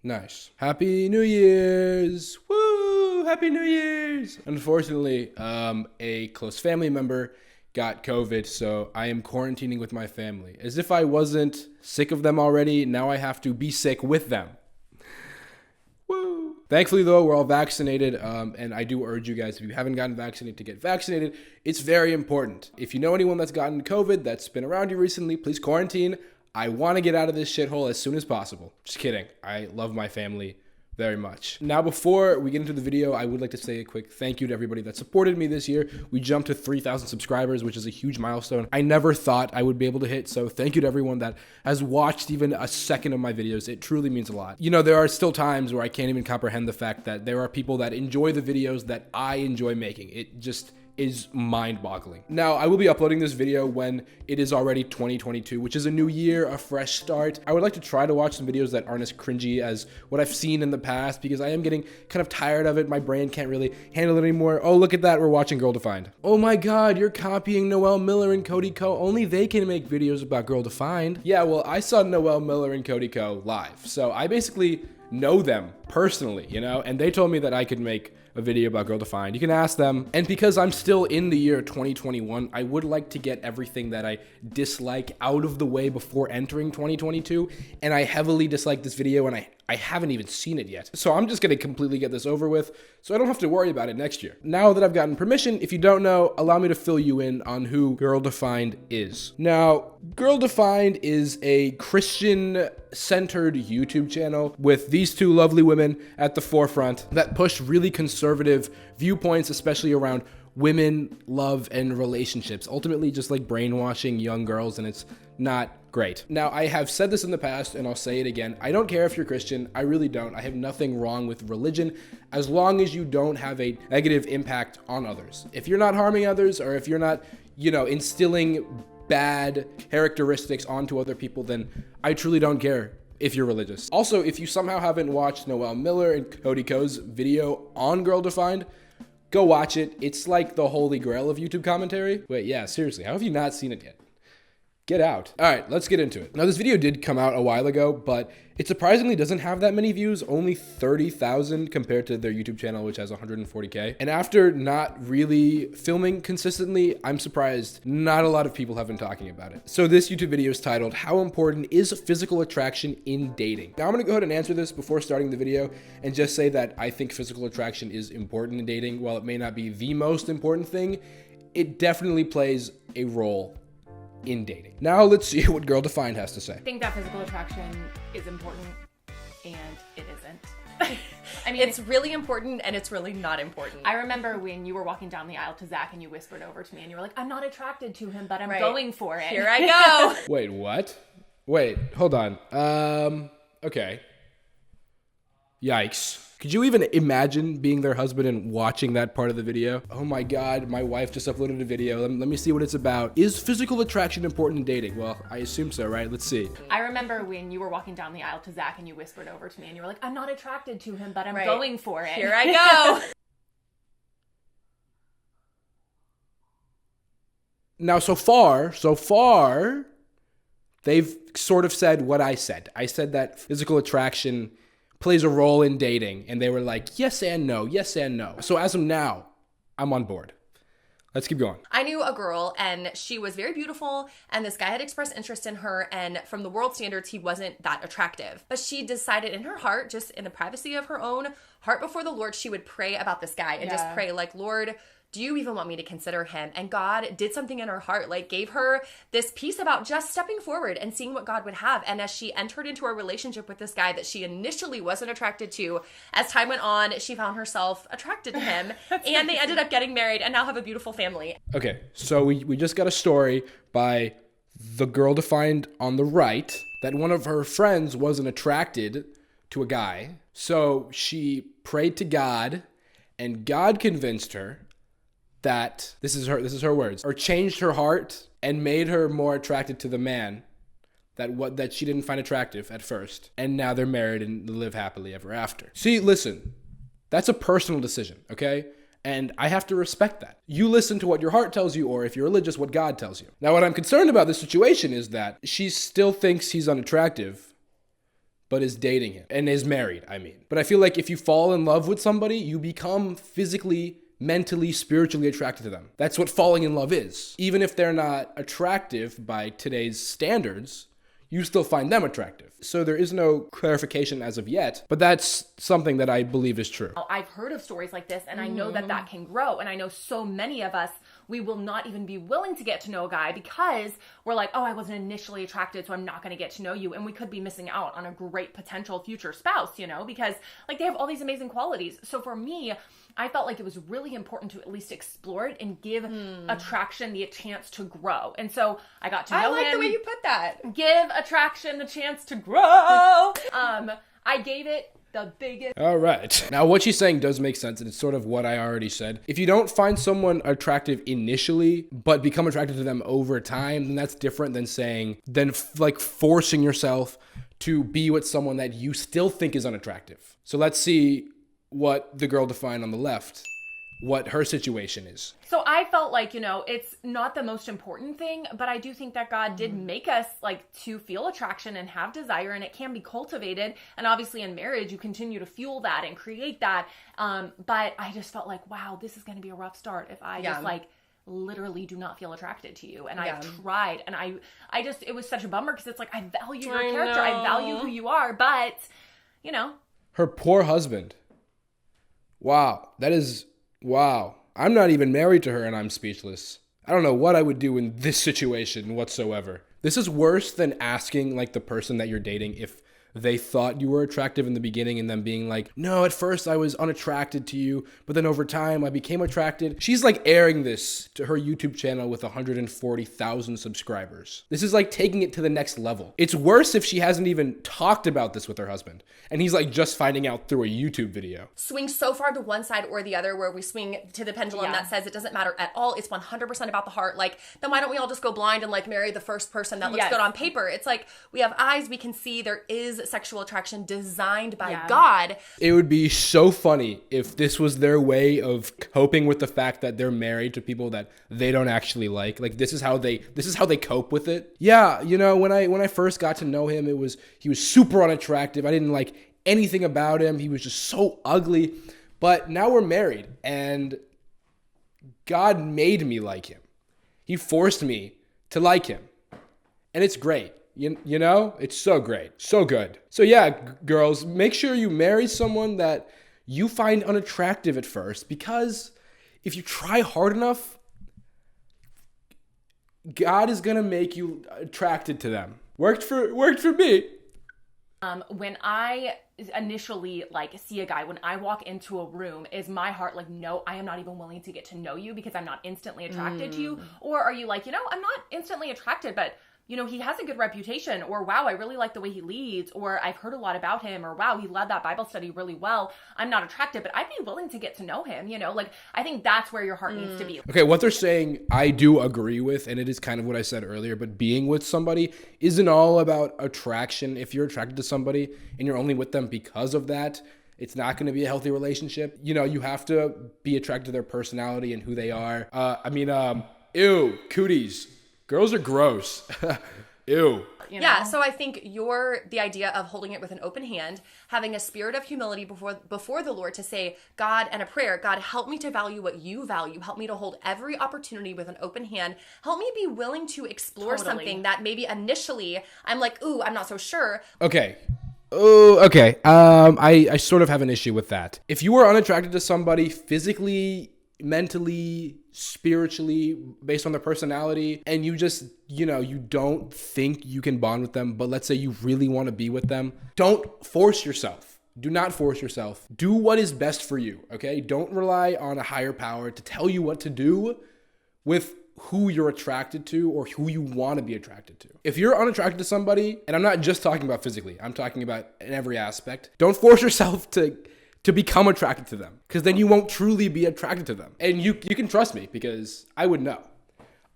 Nice. Happy New Year's! Woo! Happy New Year's! Unfortunately, a close family member got COVID, so I am quarantining with my family. As if I wasn't sick of them already, now I have to be sick with them. Woo! Thankfully, though, we're all vaccinated, and I do urge you guys, if you haven't gotten vaccinated, to get vaccinated. It's very important. If you know anyone that's gotten COVID that's been around you recently, please quarantine. I want to get out of this shithole as soon as possible. Just kidding. I love my family very much. Now, before we get into the video, I would like to say a quick thank you to everybody that supported me this year. We jumped to 3,000 subscribers, which is a huge milestone I never thought I would be able to hit. So thank you to everyone that has watched even a second of my videos. It truly means a lot. You know, there are still times where I can't even comprehend the fact that there are people that enjoy the videos that I enjoy making. It just is mind-boggling. Now, I will be uploading this video when it is already 2022, which is a new year, a fresh start. I would like to try to watch some videos that aren't as cringy as what I've seen in the past, because I am getting kind of tired of it. My brain can't really handle it anymore. Oh, look at that. We're watching Girl Defined. Oh my God, you're copying Noel Miller and Cody Ko. Only they can make videos about Girl Defined. Yeah, well, I saw Noel Miller and Cody Ko live, so I basically know them personally, you know, and they told me that I could make a video about Girl Defined. You can ask them. And because I'm still in the year 2021, I would like to get everything that I dislike out of the way before entering 2022. And I heavily dislike this video, and I haven't even seen it yet. So I'm just gonna completely get this over with so I don't have to worry about it next year. Now that I've gotten permission, if you don't know, allow me to fill you in on who Girl Defined is. Now, Girl Defined is a Christian-centered YouTube channel with these two lovely women at the forefront that push really conservative viewpoints, especially around women, love, and relationships. Ultimately, just like brainwashing young girls, and it's not great. Now, I have said this in the past, and I'll say it again. I don't care if you're Christian. I really don't. I have nothing wrong with religion, as long as you don't have a negative impact on others. If you're not harming others, or if you're not, you know, instilling bad characteristics onto other people, then I truly don't care if you're religious. Also, if you somehow haven't watched Noel Miller and Cody Ko's video on Girl Defined, go watch it. It's like the holy grail of YouTube commentary. Wait, yeah, seriously, how have you not seen it yet? Get out. All right, let's get into it. Now, this video did come out a while ago, but it surprisingly doesn't have that many views, only 30,000 compared to their YouTube channel, which has 140K. And after not really filming consistently, I'm surprised not a lot of people have been talking about it. So this YouTube video is titled, How Important is Physical Attraction in Dating? Now, I'm gonna go ahead and answer this before starting the video and just say that I think physical attraction is important in dating. While it may not be the most important thing, it definitely plays a role in dating. Now let's see what Girl Defined has to say. I think that physical attraction is important, and it isn't. I mean, It's really important, and it's really not important. I remember when you were walking down the aisle to Zach and you whispered over to me and you were like, I'm not attracted to him, but I'm going for it. Here I go. Wait, what? Wait, hold on. Okay. Yikes. Could you even imagine being their husband and watching that part of the video? Oh my God, my wife just uploaded a video. Let me see what it's about. Is physical attraction important in dating? Well, I assume so, right? Let's see. I remember when you were walking down the aisle to Zach and you whispered over to me and you were like, I'm not attracted to him, but I'm going for it. Here I go. Now, so far, they've sort of said what I said. I said that physical attraction plays a role in dating, and they were like, yes and no, yes and no. So as of now, I'm on board. Let's keep going. I knew a girl, and she was very beautiful, and this guy had expressed interest in her, and from the world standards, he wasn't that attractive. But she decided in her heart, just in the privacy of her own heart before the Lord, she would pray about this guy and just pray like, Lord, do you even want me to consider him? And God did something in her heart, like gave her this piece about just stepping forward and seeing what God would have. And as she entered into a relationship with this guy that she initially wasn't attracted to, as time went on, she found herself attracted to him. And they ended up getting married and now have a beautiful family. Okay, so we just got a story by the Girl Defined on the right that one of her friends wasn't attracted to a guy. So she prayed to God, and God convinced her that, this is her words, or changed her heart and made her more attracted to the man that she didn't find attractive at first. And now they're married and live happily ever after. See, listen, that's a personal decision, okay? And I have to respect that. You listen to what your heart tells you, or if you're religious, what God tells you. Now, what I'm concerned about this situation is that she still thinks he's unattractive, but is dating him and is married, I mean. But I feel like if you fall in love with somebody, you become physically, mentally, spiritually attracted to them. That's what falling in love is. Even if they're not attractive by today's standards, you still find them attractive. So there is no clarification as of yet, but that's something that I believe is true. I've heard of stories like this, and I know that that can grow. And I know so many of us, we will not even be willing to get to know a guy because we're like, oh, I wasn't initially attracted, so I'm not going to get to know you. And we could be missing out on a great potential future spouse, you know, because like they have all these amazing qualities. So for me, I felt like it was really important to at least explore it and give attraction the chance to grow. And so I got to know him. I like the way you put that. Give attraction the chance to grow. I gave it the biggest. All right. Now, what she's saying does make sense, and it's sort of what I already said. If you don't find someone attractive initially, but become attracted to them over time, then that's different than saying, like forcing yourself to be with someone that you still think is unattractive. So let's see what the girl defined on the left, what her situation is. So I felt like, you know, it's not the most important thing, but I do think that God did make us like to feel attraction and have desire, and it can be cultivated. And obviously in marriage, you continue to fuel that and create that. But I just felt like, wow, this is going to be a rough start if I just like literally do not feel attracted to you. And I've tried, and I just, it was such a bummer because it's like, I value your character. I value who you are, but you know. Her poor husband. Wow. Wow. I'm not even married to her and I'm speechless. I don't know what I would do in this situation whatsoever. This is worse than asking like the person that you're dating if they thought you were attractive in the beginning and then being like, no, at first I was unattracted to you, but then over time I became attracted. She's like airing this to her YouTube channel with 140,000 subscribers. This is like taking it to the next level. It's worse if she hasn't even talked about this with her husband and he's like just finding out through a YouTube video. Swing so far to one side or the other where we swing to the pendulum that says it doesn't matter at all. It's 100% about the heart. Like, then why don't we all just go blind and like marry the first person that looks good on paper? It's like we have eyes, we can see there is sexual attraction designed by God. It would be so funny if this was their way of coping with the fact that they're married to people that they don't actually like. Like this is how they cope with it. Yeah, you know, when I first got to know him, he was super unattractive. I didn't like anything about him. He was just so ugly. But now we're married and God made me like him. He forced me to like him. And it's great. You know, it's so great. So good. So yeah, girls, make sure you marry someone that you find unattractive at first, because if you try hard enough, God is going to make you attracted to them. Worked for me. When I initially like see a guy, when I walk into a room, is my heart like, no, I am not even willing to get to know you because I'm not instantly attracted to you? Or are you like, you know, I'm not instantly attracted, but you know, he has a good reputation, or wow, I really like the way he leads, or I've heard a lot about him, or wow, he led that Bible study really well. I'm not attracted, but I'd be willing to get to know him, you know, like I think that's where your heart needs to be. Okay, what they're saying, I do agree with, and it is kind of what I said earlier, but being with somebody isn't all about attraction. If you're attracted to somebody and you're only with them because of that, it's not going to be a healthy relationship. You know, you have to be attracted to their personality and who they are. Ew, cooties. Girls are gross. Ew. You know? Yeah, so I think the idea of holding it with an open hand, having a spirit of humility before the Lord to say, God, and a prayer, God, help me to value what you value. Help me to hold every opportunity with an open hand. Help me be willing to explore something that maybe initially I'm like, ooh, I'm not so sure. Okay. Oh, okay. I sort of have an issue with that. If you are unattracted to somebody physically, mentally, spiritually, based on their personality, and you just, you know, you don't think you can bond with them, but let's say you really want to be with them, don't force yourself. Do not force yourself. Do what is best for you, okay? Don't rely on a higher power to tell you what to do with who you're attracted to or who you want to be attracted to. If you're unattracted to somebody, and I'm not just talking about physically, I'm talking about in every aspect, don't force yourself to become attracted to them, because then you won't truly be attracted to them. And you can trust me, because I would know.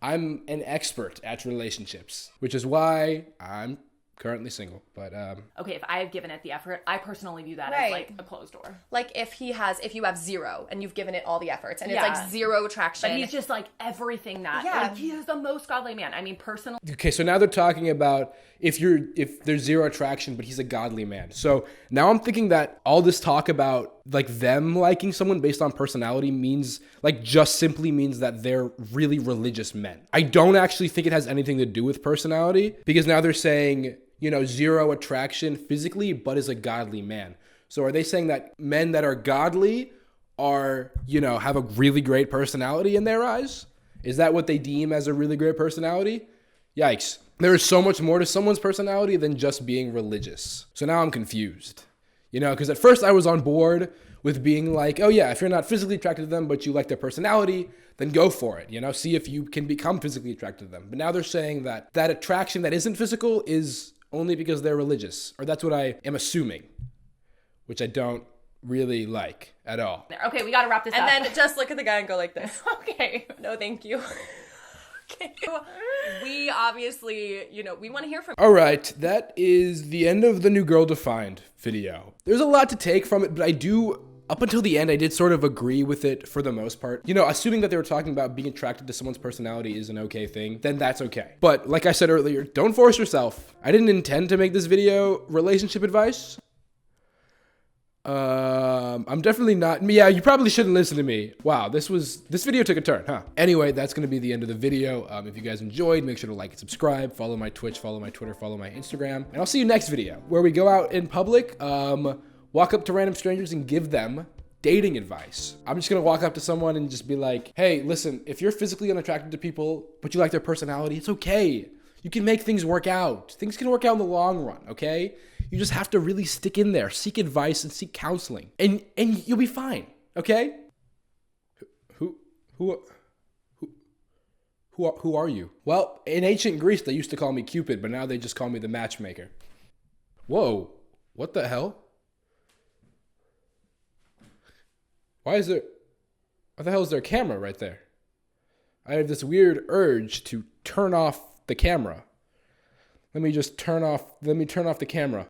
I'm an expert at relationships, which is why I'm currently single. But okay, if I have given it the effort, I personally view that as like a closed door. Like if you have zero and you've given it all the efforts and it's like zero traction. But he's just like everything that. Like, he is the most godly man. I mean, personally. Okay, so now they're talking about if there's zero attraction, but he's a godly man. So now I'm thinking that all this talk about like them liking someone based on personality means like just simply means that they're really religious men. I don't actually think it has anything to do with personality, because now they're saying, you know, zero attraction physically, but is a godly man. So are they saying that men that are godly are, you know, have a really great personality in their eyes? Is that what they deem as a really great personality? Yikes. There is so much more to someone's personality than just being religious. So now I'm confused. You know, because at first I was on board with being like, oh yeah, if you're not physically attracted to them, but you like their personality, then go for it. You know, see if you can become physically attracted to them. But now they're saying that that attraction that isn't physical is only because they're religious. Or that's what I am assuming, which I don't really like at all. Okay, we gotta wrap this up. And then just look at the guy and go like this. Okay. No, thank you. Okay. We obviously, you know, we want to hear from All right, that is the end of the New Girl Defined video. There's a lot to take from it, but I do, up until the end, I did sort of agree with it for the most part. You know, assuming that they were talking about being attracted to someone's personality is an okay thing, then that's okay. But like I said earlier, don't force yourself. I didn't intend to make this video relationship advice. I'm definitely not. Yeah, you probably shouldn't listen to me. Wow, this video took a turn, huh? Anyway, that's gonna be the end of the video. If you guys enjoyed, make sure to like and subscribe, follow my Twitch, follow my Twitter, follow my Instagram, and I'll see you next video where we go out in public, walk up to random strangers and give them dating advice. I'm just gonna walk up to someone and just be like, hey, listen, if you're physically unattracted to people, but you like their personality, it's okay. You can make things work out. Things can work out in the long run, okay? You just have to really stick in there, seek advice and seek counseling, and you'll be fine, okay? Who are you? Well, in ancient Greece, they used to call me Cupid, but now they just call me the matchmaker. Whoa, what the hell? Why the hell is there a camera right there? I have this weird urge to turn off the camera. Let me turn off the camera.